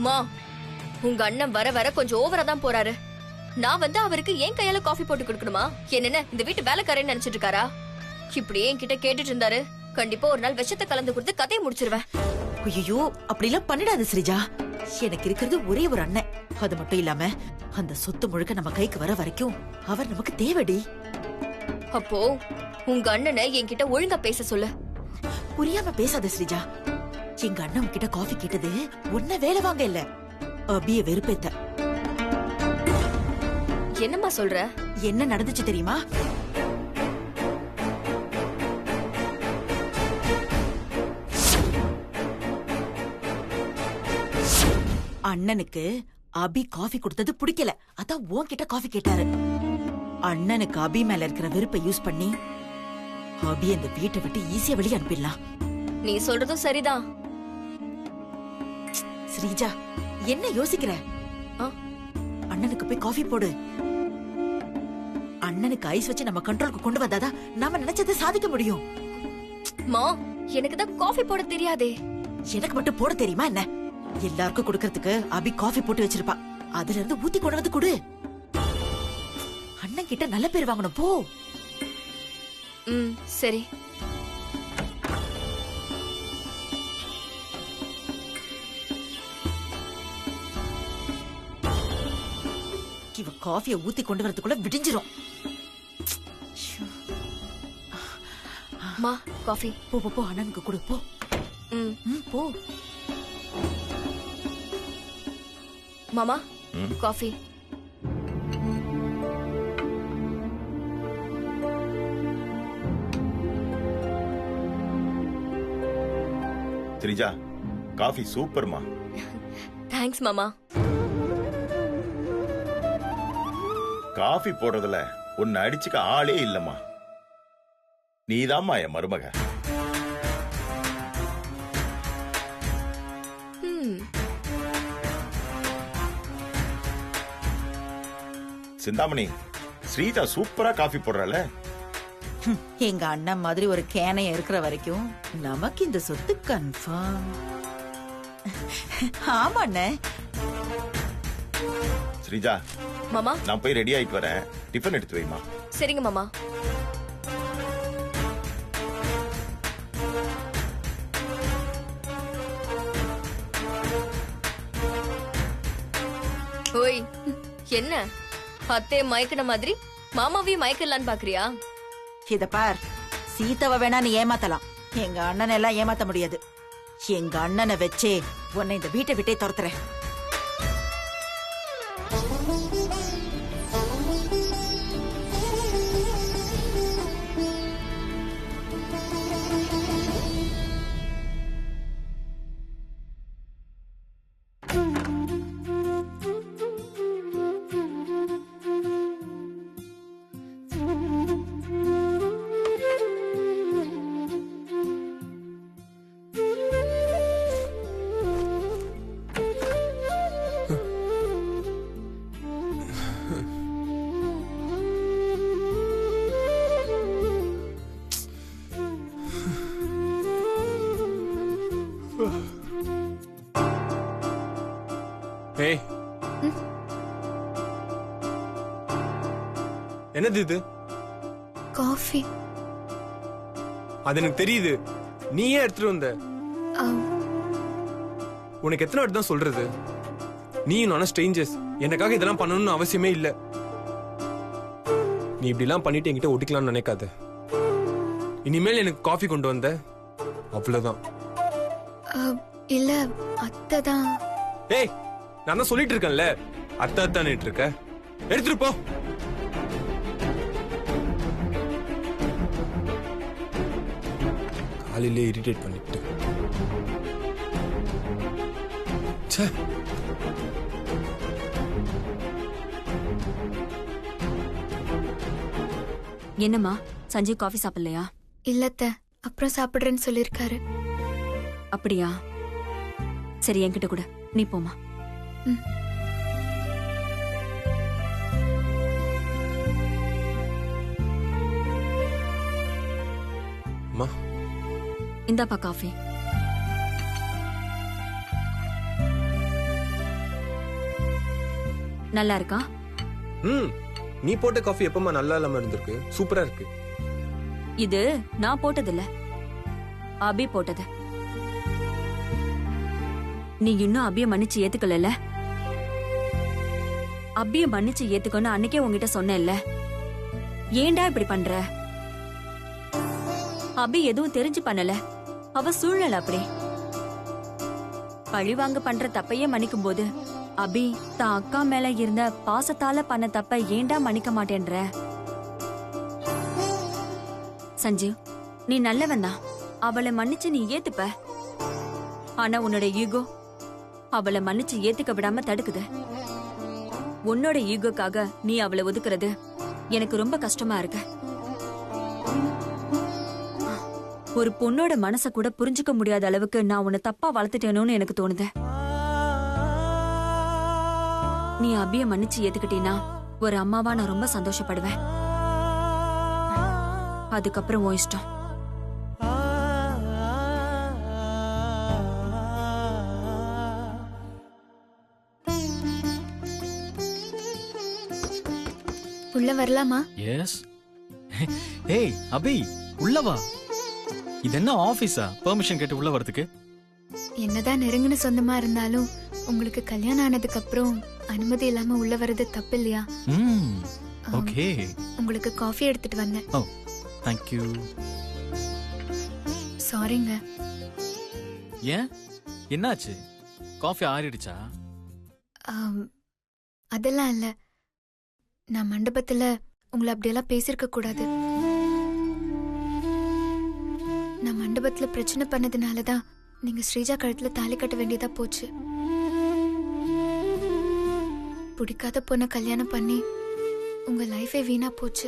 மா, உங்க அண்ணன் வர வர கொஞ்சம் ஓவரா தான் போறாரு. நான் வந்து அவருக்கு ஏன் கையால காஃபி போட்டு கொடுக்கணுமா? என்னென்ன இந்த வீட்டு வேலைக்காரன்னு நினைச்சிட்டு இருக்காரா? இப்படியே என்கிட்ட கேட்டுட்டு இருந்தாரு, கண்டிப்பா ஒரு நாள் விஷத்தை கலந்து கொடுத்து கதையை முடிச்சிருவேன். ஐயோ, அப்படிலாம் பண்ணிடாத ஸ்ரீஜா. எனக்கு இருக்கிறது ஒரே ஒரு அண்ணன். அது மட்டும் இல்லாம அந்த சொத்து முழுக்க நம்ம கைக்கு வர வரைக்கும் அவர் நமக்கு தேவடி. அப்போ உங்க அண்ணனை என்கிட்ட ஒழுங்கா பேச சொல்லு. புரியாம பேசாத ஸ்ரீஜா. எங்க அண்ணன் கிட்ட காஃபி கேட்டது உன்ன வேலை வாங்க இல்ல, அபிய வெறுப்பேத்த. என்னம்மா சொல்ற? என்ன நடந்துச்சு தெரியுமா? அண்ணனுக்கு அபி காஃபி கொடுத்தது பிடிக்கல, அதான் உன்கிட்ட காஃபி கேட்டாரு. அண்ணனுக்கு அபி மேல இருக்கிற வெறுப்பை யூஸ் பண்ணி அபி அந்த வீட்டை விட்டு ஈஸியா வெளியே அனுப்பிடலாம். நீ சொல்றதும் சரிதான். ஸ்ரீஜா, என்ன யோசிக்கிற? அண்ணனுக்கு போய் காஃபி போடு. அண்ணனுக்கு ஐஸ் வச்சு நம்ம கண்ட்ரோலுக்கு கொண்டு வந்தாதான் நாம நினைச்சதை சாதிக்க முடியும். மா, எனக்கு தான் காஃபி போட தெரியாதே. எனக்கு மட்டும் போட தெரியுமா என்ன? எல்லாருக்கும் கொடுக்கறதுக்கு அபி காஃபி போட்டு வச்சிருப்பா, அதுல இருந்து ஊத்தி கொண்டு வந்து கொடு. அண்ணன் கிட்ட நல்ல பேர் வாங்கணும், போ. சரி. இவ காஃபியை ஊத்தி கொண்டு வரதுக்குள்ள விடிஞ்சிரும். மா, காஃபி. போ போ போ, அண்ணனுக்கு கொடு, போ. போ. மாமா, காஃபி. ஸ்ரீஜா, காஃபி சூப்பர்மா. தேங்க்ஸ் மாமா. காஃபி போடுறதுல உன்னை அடிச்சுக்க ஆளே இல்லம்மா. நீதாம்மா என் மருமக. சிந்தாமணி, ஸ்ரீஜா சூப்பரா காஃபி போடுறல. எங்க அண்ணன் மாதிரி ஒரு கேனைய இருக்கிற வரைக்கும் நமக்கு இந்த சொத்து கன்ஃபார்ம். ஆமா அண்ணே. ஸ்ரீஜா, மாமா, நான் போய் ரெடி ஆயிட்டு வரேன். டிஃபன் எடுத்து வைமா. சரிங்க மாமா. ஓய், என்ன அத்தே மயக்கின மாதிரி மாமாவையும் மயக்கலான்னு பாக்குறியா? இத பார், சீதாவை வேணா நீ ஏமாத்தலாம், எங்க அண்ணனை எல்லாம் ஏமாத்த முடியாது. எங்க அண்ணனை வச்சே உன்னை இந்த வீட்டை விட்டே துரத்துறேன். ஏய், என்னது இது? காஃபி. அது எனக்கு தெரியுது, நீயே எடுத்துட்டு வந்த. உனக்கு எத்தனை வாட்டி தான் சொல்றது? நீ நானும் ஸ்ட்ரேஞ்சர்ஸ், எனக்காக இதெல்லாம் பண்ணணும்னு அவசியமே இல்ல. நீ இப்படி எல்லாம் பண்ணிட்டு என்கிட்ட ஒட்டிக்கலாம்னு நினைக்காத. இனிமேல் எனக்கு காஃபி கொண்டு வந்த அவ்வளவுதான். இல்ல, அத்தை தான். ஏய், நான் தான் சொல்லிட்டு இருக்கேன்ல, அத்தை அத்தான்னுட்டு இருக்க. எடுத்துட்டு போ. காலையிலே இரிட்டேட் பண்ணிட்டு. ச்சே. என்னம்மா, சஞ்சீவ் காஃபி சாப்பிடலையா? இல்லத்த, அப்புறம் சாப்பிடுறேன்னு சொல்லிருக்காரு. அப்படியா? சரி, என்கிட்ட கூட. நீ போமா. அம்மா, இந்தாப்பா காஃபி. நல்லா இருக்கா? ம் நீ போட்ட காஃபி எப்பமா நல்லா இல்லாம இருந்திருக்கு? சூப்பரா இருக்கு. இது நான் போட்டதில்ல, அபி போட்டது. நீ இன்னும் அபிய மன்னிச்சு ஏத்துக்கல. அபிய மன்னிச்சு ஏத்துக்கன்னு அன்னைக்கே உன்கிட்ட சொன்னேன்ல. ஏன்டா இப்படி பண்ற? அபி எதுவும் தெரிஞ்சு பண்ணல, அவ சூழ்நிலை அப்படி. பழிவாங்க பண்ற தப்பையே மன்னிக்கும் போது அபி தான் அக்கா மேல இருந்த பாசத்தால பண்ண தப்ப ஏன்டா மன்னிக்க மாட்டேன்ற? சஞ்சீவ், நீ நல்லவன் தான், அவளை மன்னிச்சு நீ ஏத்துப்ப. ஆனா உன்னோட ஈகோ அவளை மன்னிச்சு ஏத்துக்க விடாம தடுக்குது. உன்னோட ஈகோக்காக நீ அவளை ஒதுக்குறது எனக்கு ரொம்ப கஷ்டமா இருக்கு. ஒரு பொண்ணோட மனச கூட புரிஞ்சுக்க முடியாத அளவுக்கு நான் உன்னை தப்பா வளர்த்துட்டேனோன்னு எனக்கு தோணுது. நீ அபிய மன்னிச்சு ஏத்துக்கிட்டீனா ஒரு அம்மாவா நான் ரொம்ப சந்தோஷப்படுவேன். அதுக்கப்புறம் உன் இஷ்டம். உள்ள வரலாமா? எஸ். ஏய் அபி, உள்ள வா. இது என்ன ஆபீஸா பெர்மிஷன் கேட்டு உள்ள வரதுக்கு? என்னதான் நெருங்கின சொந்தமா இருந்தாலும் உங்களுக்கு கல்யாணம் ஆனதுக்கு அப்புறம் அனுமதி இல்லாம உள்ள வர்றது தப்பு இல்லையா? ஓகே. உங்களுக்கு காஃபி எடுத்துட்டு வந்தேன். ஓ, thank you. சாரிங்க. ஏன், என்னாச்சு? காஃபி ஆறிடுச்சா? அதெல்லாம் இல்ல, நான் மண்டபத்துல உங்களை அப்படியெல்லாம் பேசிருக்க கூடாது. நான் மண்டபத்துல பிரச்சனை பண்ணதுனாலதான் நீங்க ஸ்ரீஜா கழுத்துல தாலி கட்ட வேண்டியதா போச்சு. பிடிக்காத பொண்ண கல்யாணம் பண்ணி உங்க லைஃபே வீணா போச்சு.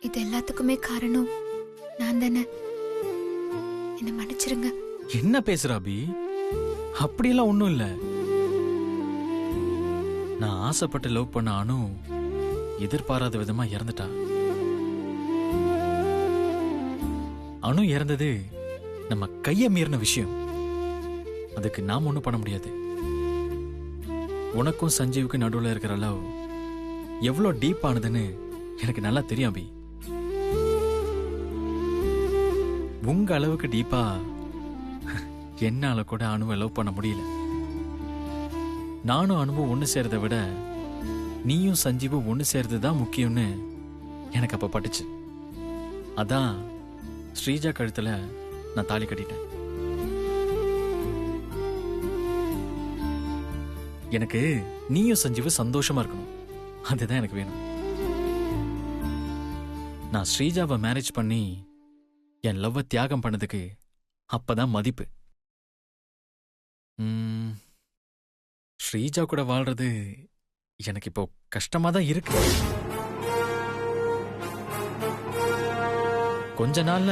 இது எல்லாத்துக்குமே காரணம் நான் தானே. என்ன மன்னிச்சிருங்க. என்ன பேசுற அபி? அப்படியெல்லாம் ஒண்ணும் இல்ல. நான் ஆசைப்பட்டு லவ் பண்ண அனு எதிர்பாராத விதமா இறந்துட்டா. அனு இறந்தது நம்ம கைய மீறின விஷயம். அதுக்கு நாம ஒண்ணும் பண்ண முடியாது. உனக்கும் சஞ்சீவுக்கு நடுவுல இருக்கிற லவ் எவ்வளவு டீப் ஆனதுன்னு எனக்கு நல்லா தெரியும் அபி. உங்க அளவுக்கு டீப்பா என்னால கூட அணுவை லவ் பண்ண முடியல. நானும் அனுபவம் ஒண்ணு சேர்றதை விட நீயும் சஞ்சீவும் ஒண்ணு சேர்றதுதான் முக்கியம்னு எனக்கு அப்ப பட்டுச்சு. அதான் ஸ்ரீஜா கழுத்துல நான் தாலி கட்டிட்டேன். எனக்கு நீயும் சஞ்சீவும் சந்தோஷமா இருக்கணும், அதுதான் எனக்கு வேணும். நான் ஸ்ரீஜாவை மேரேஜ் பண்ணி என் லவ்வ தியாகம் பண்ணதுக்கு அப்பதான் மதிப்பு. ஸ்ரீஜா கூட வாழ்றது எனக்கு இப்போ கஷ்டமா தான் இருக்கு. கொஞ்ச நாள்ல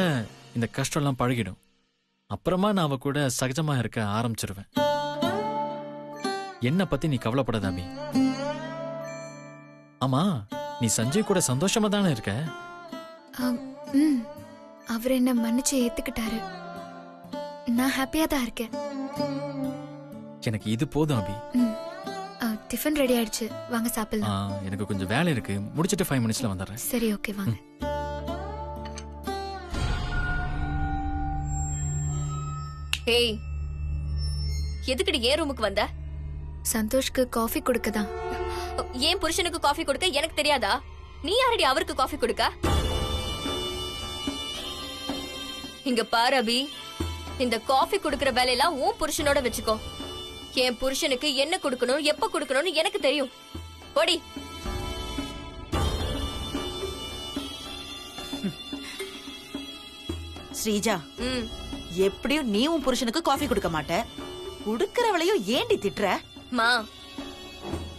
இந்த கஷ்டம் எல்லாம் பழகிடும். அப்புறமா நான் அவ கூட சகஜமா இருக்க ஆரம்பிச்சிருவேன். என்ன பத்தி நீ கவலைப்படாத அபி. ஆமா, நீ சஞ்சய் கூட சந்தோஷமா தானே இருக்க? அவர் என்ன மன்னிச்சு ஏத்துக்கிட்டாரு. நான் ஹாப்பியா தான் இருக்கேன். எனக்கு இது போதும் அபி. டிஃபன் ரெடி ஆயிடுச்சு, வாங்க சாப்பிடலாம். எனக்கு கொஞ்சம் வேலை இருக்கு, முடிச்சிட்டு 5 மினிட்ஸ்ல வந்துடுறேன். சரி, ஓகே, வாங்க. ஏய், எதுக்குடி ஏன் ரூமுக்கு வந்த? சந்தோஷ்க்கு காஃபி கொடுக்கதான். ஏன் புருஷனுக்கு காஃபி கொடுக்க எனக்கு தெரியாதா? நீ யாரடி அவருக்கு காஃபி கொடுக்க? இங்க பாரு அபி, இந்த காஃபி குடுக்கற வேலையெல்லாம் உன் புருஷனோட வச்சுக்கோ. என் புருஷனுக்கு என்ன கொடுக்கணும், எப்ப கொடுக்கணும்னு எனக்கு தெரியும். போடி. ஸ்ரீஜா, எப்படியும் நீ உன் புருஷனுக்கு காஃபி கொடுக்க மாட்ட, குடுக்கறவளையும் ஏண்டி திட்டுற? மா,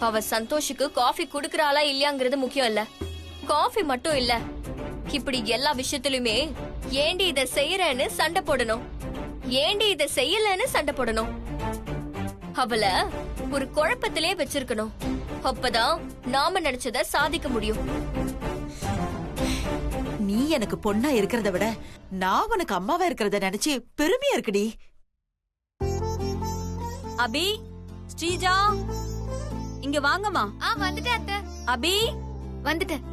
அவ சந்தோஷுக்கு காஃபி குடுக்கறாளா இல்லையாங்கிறது முக்கியம் இல்ல. காஃபி மட்டும் இல்ல, இப்படி எல்லா விஷயத்திலுமே ஏண்டி இத செய்யறேன்னு சண்டை போடணும், ஏண்டி இத செய்யலன்னு சண்டை போடணும். அவள ஒரு குழப்பத்திலே வச்சிருக்கணும். அப்பதான் நாம நினைச்சத சாதிக்க முடியும். நீ எனக்கு பொண்ணா இருக்கிறத விட நான் உனக்கு அம்மாவா இருக்கிறத நினைச்சு பெருமையா இருக்குடி. அபி, ஸ்ரீஜா இங்க வாங்கம்மா. வந்துட்டேன் அத்தை. அபி வந்துட்டேன்.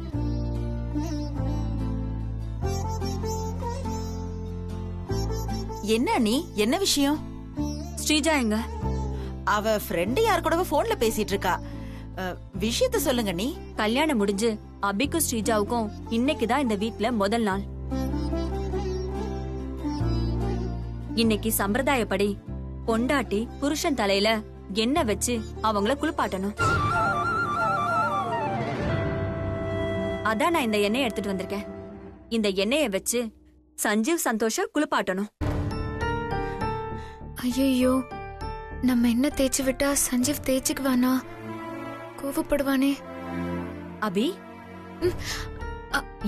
என்ன நீ என்ன விஷயம்? ஸ்ரீஜா எங்க? அவ ஃப்ரெண்டு யார் கூடவோ போன்ல பேசிட்டு இருக்கா. விஷயத்த சொல்லுங்க நீ. கல்யாணம் முடிஞ்சு அபிக்கும் ஸ்ரீஜாவுக்கும் இன்னைக்குதான் இந்த வீட்ல முதல் நாள். இன்னைக்கு சம்பிரதாயப்படி பொண்டாட்டி புருஷன் தலையில எண்ணெய் வச்சு அவங்கள குளிப்பாட்டணும். அதான் நான் இந்த எண்ணெயை எடுத்துட்டு வந்திருக்கேன். இந்த எண்ணெயை வச்சு சஞ்சீவ் சந்தோஷ குளிப்பாட்டணும். ஐயோ, நம்ம என்ன தேய்ச்சி விட்டா சஞ்சீவ் தேய்ச்சிக்குவானா? கோவப்படுவானே. அபி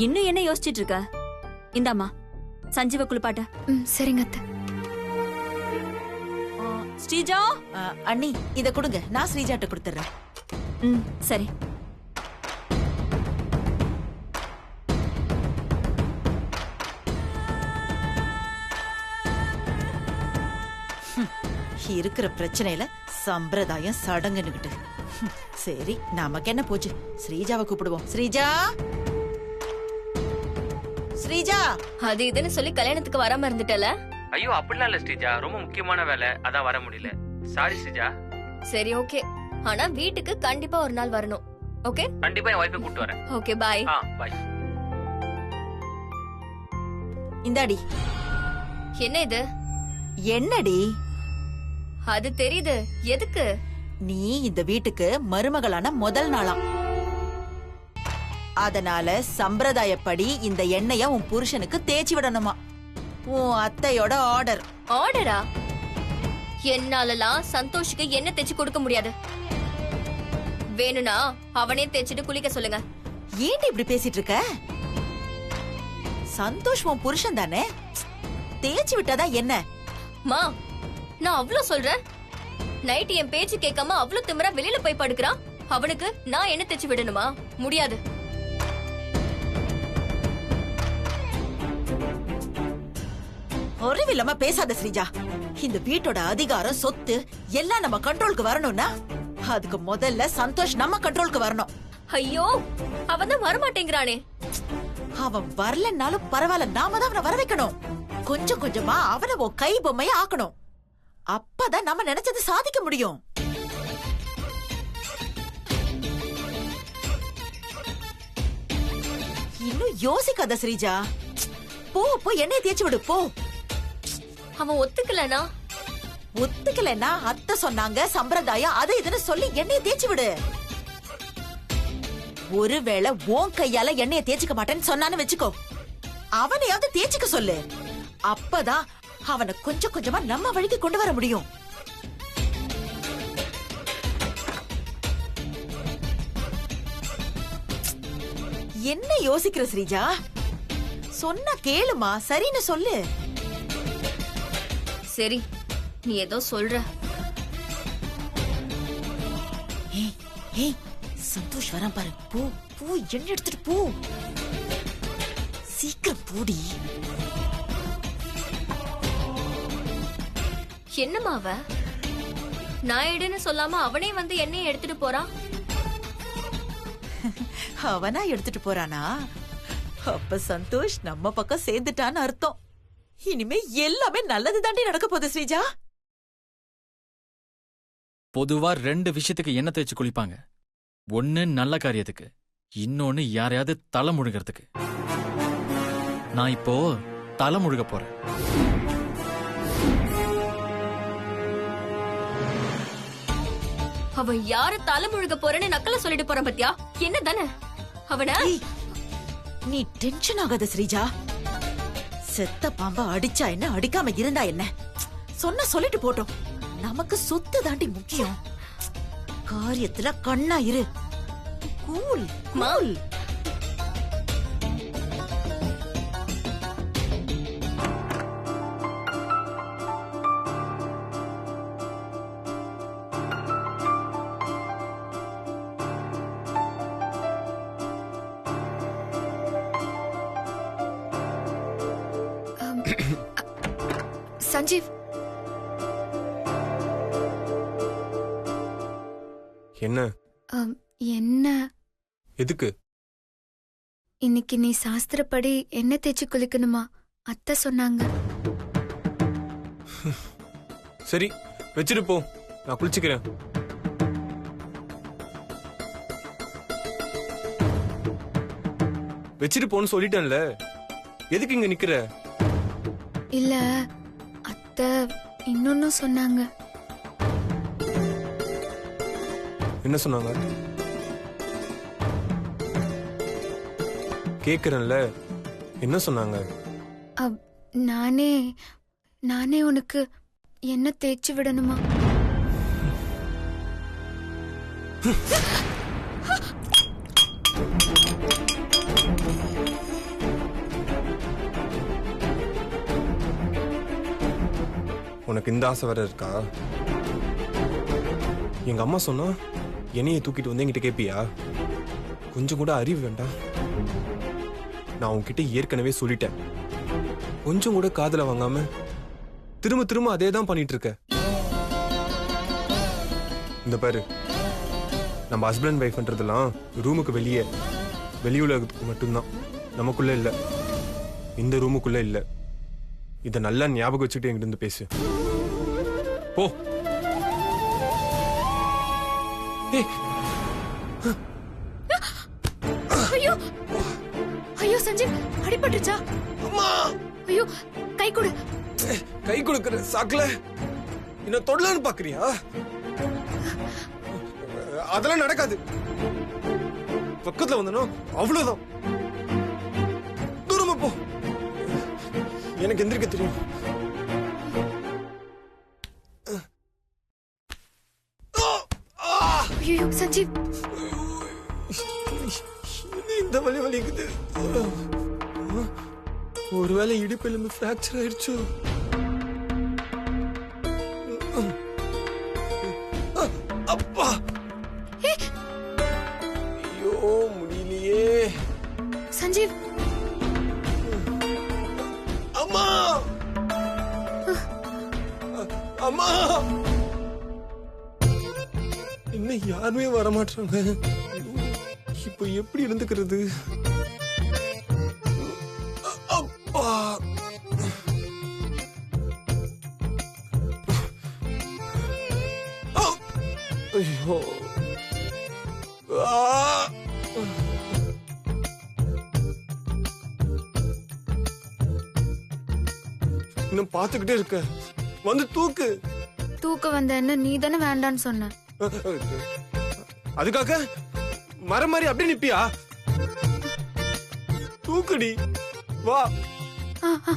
இன்னும் என்ன யோசிச்சிட்டு இருக்க? இந்தாமா சஞ்சீவ குளிப்பாட்ட. சரிங்க அத்தை. ஸ்ரீஜா அண்ணி இத கொடுங்க, நான் ஸ்ரீஜாட்ட கொடுத்துறேன். சரி. இருக்கிற பிரச்சனையில சம்பிரதாயம் சடங்குன்னுகிட்டு. சரி, நமக்கு என்ன போச்சு? ஸ்ரீஜாவை கூப்பிடுவோம். ஸ்ரீஜா, ஸ்ரீஜா. அது இதுன்னு சொல்லி கல்யாணத்துக்கு வராம இருந்துட்டல. ஐயோ அப்படிலாம் இல்ல ஸ்ரீஜா, ரொம்ப முக்கியமான வேலை, அதான் வர முடியல. சாரி ஸ்ரீஜா. சரி ஓகே, ஆனா வீட்டுக்கு கண்டிப்பா ஒரு நாள் வரணும். ஓகே? கண்டிப்பா என் வைஃபை கூட்டி வரேன். Okay bye. பாய். இந்தாடி. என்ன இது? என்னடி? அது தெரியுது. எதுக்கு? நீ இந்த வீட்டுக்கு மருமகளான முதல் நாளாம். அதனால சம்பிரதாயப்படி இந்த எண்ணெய உன் புருஷனுக்கு தேய்ச்சி விடணுமா. உன் அத்தையோட ஆர்டர். ஆர்டரா? என்னாலலாம் சந்தோஷுக்கு என்ன தேய்ச்சி கொடுக்க முடியாது. வேணும்னா அவனே தேய்ச்சிட்டு குளிக்க சொல்லுங்க. ஏன் இப்படி பேசிட்டு இருக்க? சந்தோஷ் உன் புருஷன் தானே, தேய்ச்சி விட்டாதான் என்ன? மா, நான் அவ்ளோ சொல்றேன். நைட் என் பேச்சு கேட்காம அவ்ளோ திமிரா வெளியில போய் படுக்கிறான். அவனுக்கு நான் என்ன தேய்ச்சி விடணுமா? முடியாது. அறிவில்லாம பேசாத ஸ்ரீஜா. இந்த வீட்டோட அதிகாரம், சொத்து எல்லாம் நம்ம கண்ட்ரோலுக்கு வரணும்னா அதுக்கு முதல்ல சந்தோஷ் நம்ம கண்ட்ரோலுக்கு வரணும். ஐயோ, அவன் தான் வரமாட்டேங்கிறானே. அவன் வரலன்னாலும் பரவாயில்ல, நாம தான் அவனை வர வைக்கணும். கொஞ்சம் கொஞ்சமா அவனை உன் கை பொம்மைய ஆக்கணும். அப்பதான் நம்ம நினைச்சது சாதிக்க முடியும். இன்னும் யோசிக்காத ஸ்ரீஜா. போ போ, எண்ணெய் தேய்ச்சி விடு போ. அவன் ஒத்துக்கலனா? ஒத்துக்கலன்னா அத்தை சொன்னாங்க சம்பிரதாயம் அதை இதுன்னு சொல்லி எண்ணெயை தேய்ச்சி விடு. ஒருவேளை உன் கையால எண்ணெயை தேய்ச்சிக்க மாட்டேன்னு சொன்னான்னு வச்சுக்கோ, அவனையாவது தேய்ச்சிக்க சொல்லு. அப்பதான் அவனை கொஞ்சம் கொஞ்சமா நம்ம வழிக்கு கொண்டு வர முடியும். என்ன யோசிக்கிற ஸ்ரீஜா? சொன்னா கேளுமா, சரின்னு சொல்லு. சரி, நீ ஏதோ சொல்ற. ஏய், சந்தோஷ் வரான் பாரு. போ போ, எண்ணெய் எடுத்துட்டு போ. சீக்கிரம் போடி. என்னம்மா அவ? நான் எடுன்னு சொல்லாம அவனே வந்து எண்ணெயை எடுத்துட்டு போறான். அவனா எடுத்துட்டு போறானா? அப்ப சந்தோஷ் நம்ம பக்கம் சேர்ந்துட்டான்னு அர்த்தம். இனிமே எல்லாமே நல்லது தாண்டி நடக்க போகுது ஸ்ரீஜா. பொதுவா 2 விஷயத்துக்கு எண்ணெய் தேய்ச்சி குளிப்பாங்க. ஒன்னு நல்ல காரியத்துக்கு, இன்னொன்னு யாரையாவது தலை முழுகிறதுக்கு. நான் இப்போ தலை முழுக போறேன். அவன் யாரு தலை முழுக போறேன்னு நக்கல சொல்லிட்டு போறான் பத்தியா? என்ன தானே அவன? நீ டென்ஷன் ஆகாத ஸ்ரீஜா. செத்த பாம்பா அடிச்சா என்ன, அடிக்காம இருந்தா என்ன? சொன்ன சொல்லிட்டு போட்டோம். நமக்கு சொத்து தாண்டி முக்கியம். காரியத்துல கண்ணா இரு. Cool cool. சஞ்சீவ், என்ன அம், என்ன எதுக்கு? இன்னைக்கு நீ சாஸ்திரப்படி எண்ணெய் தேய்ச்சி குளிக்கணுமா? அத்தை சொன்னாங்க. சரி வச்சிட்டு போ, நான் குளிச்சுக்கிறேன். வச்சிட்டு போன்னு சொல்லிட்டேன்ல, எதுக்கு இங்க நிக்கிற? இல்ல அத்தை இன்னொன்னு சொன்னாங்க. என்ன சொன்னாங்க? கேக்குறேன்ல, என்ன சொன்னாங்க? அப், நானே உனக்கு எண்ணெய் தேய்ச்சி விடணுமா? உனக்கு இந்த ஆசை வேற இருக்கா? எங்க அம்மா சொன்னா என்னைய தூக்கிட்டு வந்து என்கிட்ட கேப்பியா? கொஞ்சம் கூட அறிவு வேண்டாம். நான் உன்கிட்ட ஏற்கனவே சொல்லிட்டேன், கொஞ்சம் கூட காதுல வாங்காம திரும்ப திரும்ப அதே தான் பண்ணிட்டு இருக்க. இந்த பாரு, நம்ம ஹஸ்பண்ட் வைஃப்ன்றதெல்லாம் ரூமுக்கு வெளியே, வெளி உலகத்துக்கு மட்டும்தான், நமக்குள்ள இல்ல, இந்த ரூமுக்குள்ள இல்ல. இத நல்லா ஞாபகம் வச்சுட்டு என்கிட்ட இருந்து பேசு. போ. ஏய், ஐயோ ஐயோ சஞ்சீவ், அடிபட்டுச்சா? அம்மா, ஐயோ கை கொடு. கை கொடுக்கிற சாக்குல என்ன தொடலான்னு பாக்குறியா? அதெல்லாம் நடக்காது. பக்கத்துல வந்தனும் அவ்வளவுதான். தூரமா போ, எனக்கு எந்திரிக்க தெரியும். ஐயோ சஞ்சீவ், இந்த வலி வலிக்குது. ஒருவேளை இடுப்பெலும்பு பிராக்சர் ஆயிடுச்சு. அப்பா, ஐயோ முடியலையே. சஞ்சீவ், அம்மா, அம்மா, இன்னும் யாருமே வரமாட்டாங்க. இப்போ எப்படி இருந்துக்கிறது? அப்பா, ஐயோ, இன்னும் பாத்துக்கிட்டே இருக்க, வந்து தூக்கு. தூக்க வந்த என்ன நீ தானே வேண்டான்னு சொன்ன. அதுக்காக மரம் மாதிரி அப்படியே நிப்பியா? தூக்குடி, வா. ஆ, ஆ.